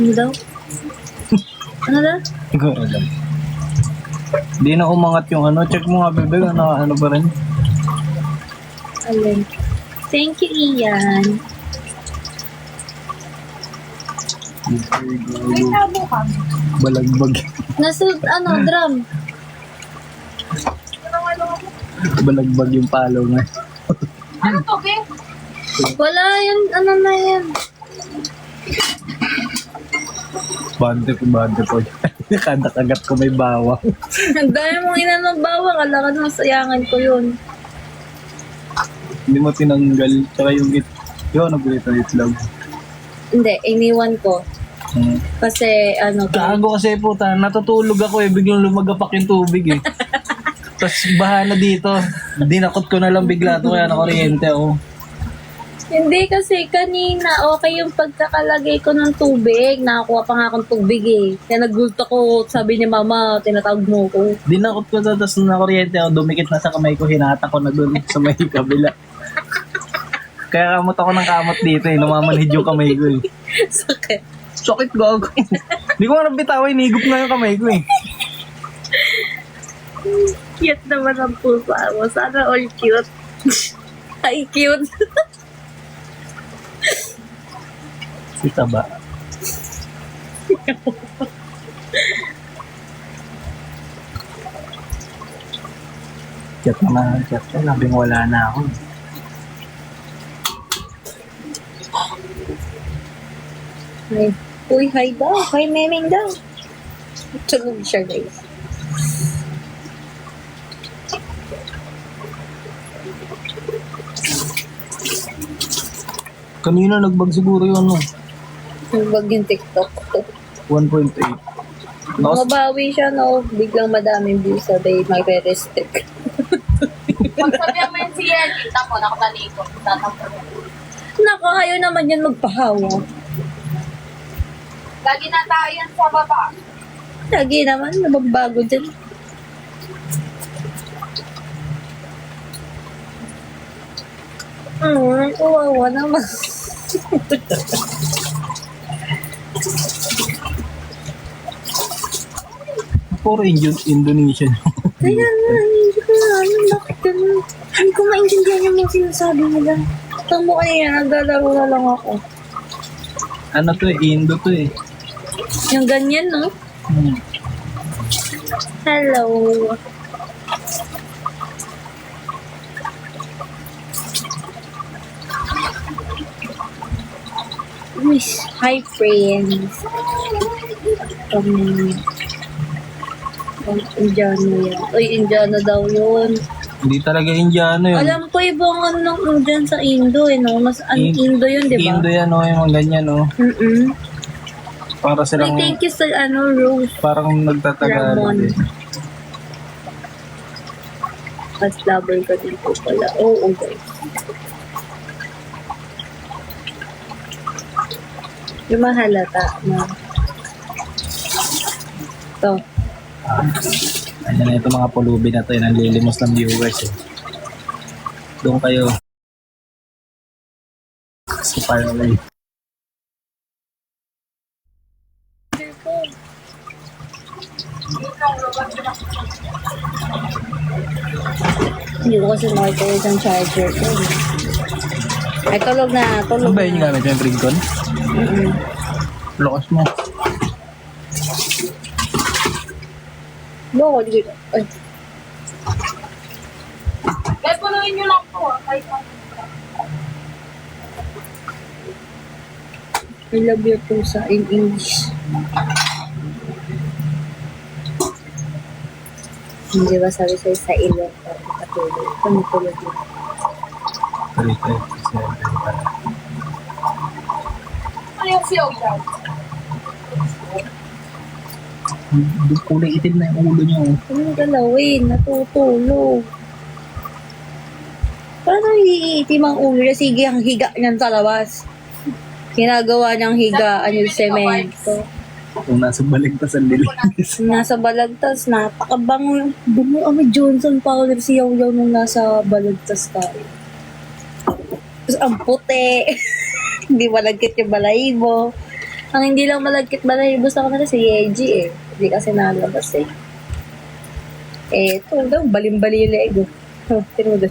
Ano daw? Ano daw? Siguro lang. Di na umangat yung ano. Check mo nga, bebe. Ano ba rin? Alin. Thank you, Ian. May tabo ka. Balagbag. Nasa, drum. Balagbag yung palo nga. Ano to, be? Wala yan, na yan. Bante po. Kada kagat ko may bawang. Ang dami mong inanong bawang, kalakan mo, sayangan ko yun. Hindi mo tinanggal. Tsaka yung yun, nag-ulit ang itlog. Hindi, iniwan ko. Kasi, Gago kasi puta, natutulog ako biglang lumagapak yung tubig Tapos baha na dito. Dinakot ko na lang bigla to kaya nakuryente ako. Hindi kasi kanina, okay yung pagkakalagay ko ng tubig. Nakakuha pa nga akong tubig Kaya nagulto ko, sabi ni mama, tinatawag mo ko. Dinakot ko to, tapos nakuryente ako, dumikit na sa kamay ko, hinata ko na dun sa may kabila. Kaya kamot ako ng kamot dito namamanhid yung kamay ko Sakit. Sakit gago. Hindi ko nga bitawan, inigop na yung kamay ko Cute naman ang pusa mo. Sana all cute. Ay, cute. Kita ba? Chat na. Labing wala na ako. Ay, uy, hi daw. Hi, memeng daw. Tulog siya, guys. Kanina nagbag siguro yung Nagbag yung TikTok ko. 1.8. Mabawi siya, no? Biglang madaming views sabay magre-restrict. Pag sabihan mo yun si Ian, kita mo, nakatalikod. Tatampo. Nako, ayaw naman yan magpahawa. Lagi na tayo yan sa baba. Lagi naman, nababago dyan. Kawawa naman. Puro Indonesian. Kaya nga, hindi ko alam bakit ganun. Hindi ko maintindihan yung mga sinasabi nila. Tamo kanina, naglalaro na lang ako. Ano to Indo to Yung ganyan, no? Hello. Miss, hi friends. Indiano yan. Uy, Indiano daw yun. Hindi talaga Indiano yun. Alam ko ibang ano ng Indian sa Indo no? Mas Indo yun, di ba? Indo yan yung mga ganyan Para Uy, silang thank you sa Rose. parang nagtatagalog Ramon. At lover ka din po pala. Oo, guys. Yung mahalata na. Ito. Ayan na ito mga pulubi na to nanlilimos ng viewers Doon kayo sa parlay. Hindi ko kasi makita yung charger ko. Ay, tulog na. Ano ba yun yung gamit yung Brincon? Lakas mo. Loko, dito. Ay, Kaya punuin nyo lang po. Kahit ano. I love your pusa in English. Hindi ba sabi sa'yo sa ilong para patulog? Tumutulog yun. 337 pala. Ano yung siyaw dyan? Kulay itim na yung ulo niya Anong galawin? Natutulog. Paano iitim ang ulo niya? Sige, ang higa niyan sa labas. Ginagawa niyang higaan yung semento. Kung nasa baligtas ang nilinis. Nasa balagtas, napakabango. Bungo kami Johnson powder si Yaw-Yaw nung nasa balagtas tayo. Tapos ang puti. Hindi malagkit yung balahibo. Ang hindi lang malagkit balahibos ako na si Yeji eh. Hindi kasi nalabas eh. Eh, ito daw, balimbali yung leeg. Oh, tinudot.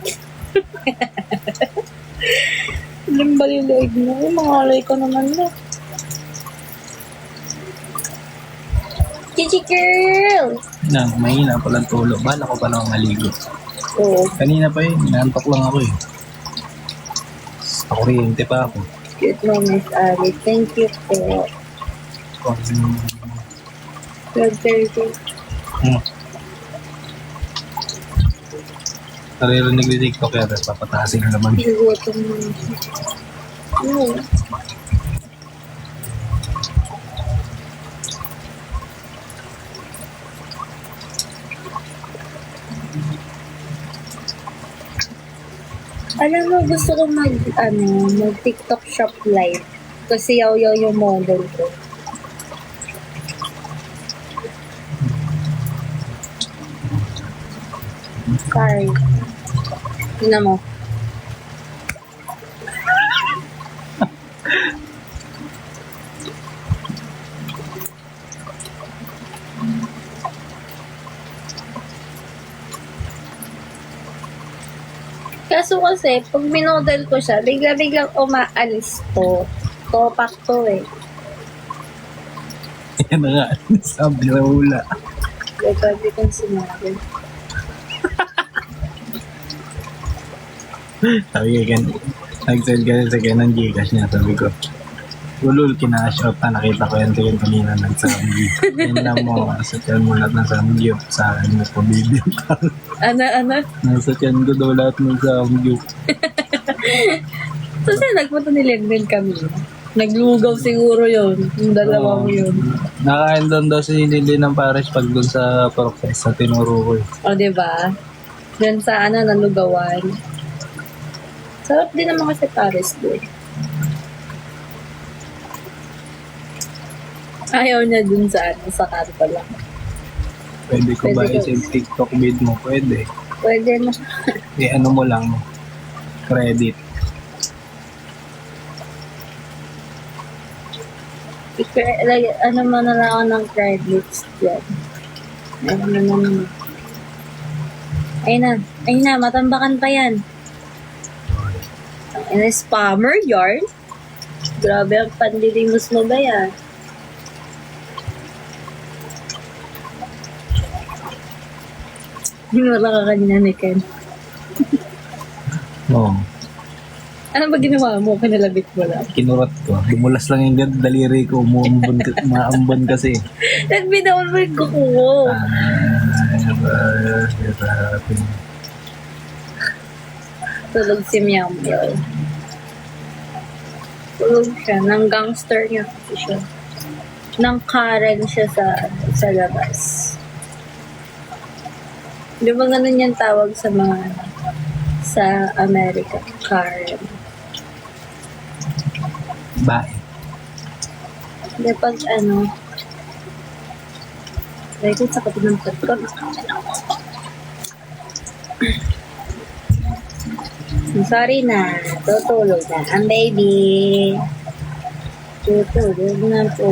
Balimbali yung leeg mo. Yung mga alay ko naman na. Chichi girl! Na, mahina palang tulog. Bala ko pa lang maligo. Oo. Kanina pa yun, inaantok lang ako eh. Sa kuryente pa ako. Cute mo, Miss Ali. Thank you po. Um, 12:30. Naririnig ni TikTok yan, tapos papatasin na naman. Nagutom mo. Ano? Alam mo, gusto ko mag TikTok shop live. Kasi yaw-yaw yung model ko. Sorry. Tingnan mo. Kaso kasi, pag minodel ko siya, bigla-biglang umaalis to. Topak to eh. Yan na nga, sabi na hula. Sabi kong sinabi. Sabi ka nag-send ka sa kanya ng Gcash niya, sabi ko. Ulul, kinash out na, nakita ko yan kayo kanina ng Samgi. Yan lang mo, sa tiyan mo lahat ng Samgi, sa akin mo pabibig. Ana? Nasa tiyan ko daw lahat ng Samgi. So, saan nagpunta ni Lenlen kami? Naglugaw siguro yun. Yung dalawa mo yun. Nakain doon daw si Lili ng Paris pag doon sa Process, sa tinuro ko eh. O, diba? Diyan sa nalugawan. Sarap din naman kasi Paris doon. Ayaw niya dun sa kanto lang. Pwede ko ba Pwede ko. i-send TikTok vid mo? Pwede. Pwede na. Ano mo lang, credit. Ano mo na lang ako ng credits dyan. Ano na naman. Ayun na, matambakan pa yan. And spammer yarn. Grabe ang pandilimos mo ba yan? Ginwala ka kanina ni Ken. Oo. Ano ba ginawa mo? Kinalabit mo lang. Kinurat ko. Dumulas lang yung daliri ko. Maambon kasi. Nagbidawal mo yung kuko ko. Tulog si Meow Meow. Tulog siya. Nang gangster niya kasi siya. Nang Karen siya sa labas. Di ba ganun yung tawag sa mga sa Amerika? Karen. Bye. Di pag like sa kapit ng ko. Sorry na. Tutulog na. Ang baby. Tutulog na po.